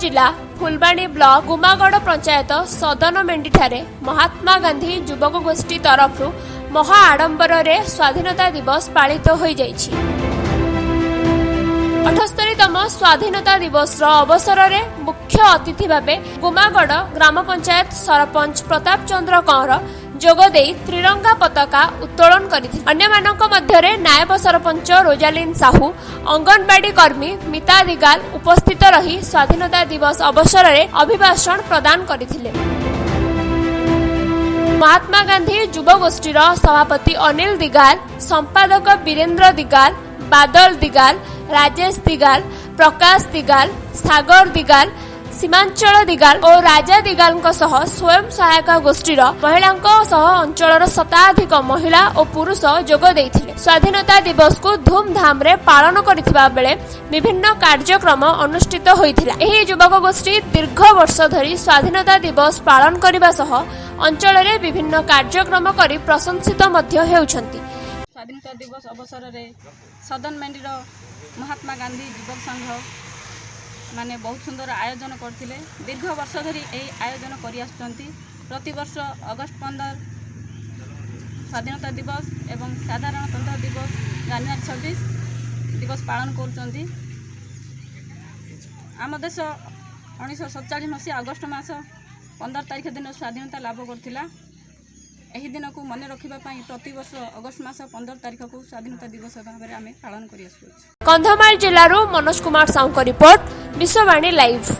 जिला फुलबाणी ब्लॉक गुमागड़ पंचायत सदन मेंढीठारे महात्मा गांधी युवक गोष्ठी तरफ महा आडंबर रे स्वाधीनता दिवस पालित होई जाइछि। 78तम स्वाधीनता दिवस अवसर में मुख्य अतिथि भावे गुमागड़ ग्राम पंचायत सरपंच प्रताप चंद्र कंवर जोगदे त्रिरंगा पताका उत्तोलन करथिले। अन्यमानक मध्यरे नायब सरपंच रोजालिन साहू, अंगनवाड़ी कर्मी मिता दिगाल उपस्थित रही स्वाधीनता दिवस अवसर में अभिभाषण प्रदान करथिले। महात्मा गांधी युवा गोष्ठीर सभापति अनिल दिगाल, संपादक वीरेंद्र दिगाल, बादल दिगाल, राजेश दिगाल, प्रकाश दिगाल, सागर दिगाल, सीमांचल दिगाल और राजा दिगाल स्वयं सहायक गोष्ठीर महिला अंचल शताधिक महिला और पुरुष जोग देइथिले। स्वाधीनता दिवस को धूमधाम रे पालन करिथिबा बेले विभिन्न कार्यक्रम अनुष्ठित होइथिला। एही युवक गोष्ठी दीर्घ वर्ष धरी स्वाधीनता दिवस पालन करबा सह अंचल रे विभिन्न कार्यक्रम करी प्रशंसित मध्य हेउछंती। स्वाधीनता दिवस अवसर में सदन मेंढीर महात्मा गांधी युवक संघ माने बहुत सुंदर आयोजन करते। दीर्घ वर्ष धरी यही आयोजन कर प्रतिवर्ष अगस्ट 15 स्वाधीनता दिवस एवं साधारणतंत्र दिवस जनवरी 26 दिवस पालन कर। आम देश 1947 मसीहा अगस्ट मास 15 तारिख दिन स्वाधीनता लाभ करथिला। एही दिन को मन रखिबा पई प्रतिवर्ष अगस्ट मास 15 तारिख को स्वाधीनता दिवस भाव में आम पालन कर। कंधमाल जिल्लारू मनोज कुमार साहू रिपोर्ट, विश्ववाणी लाइव।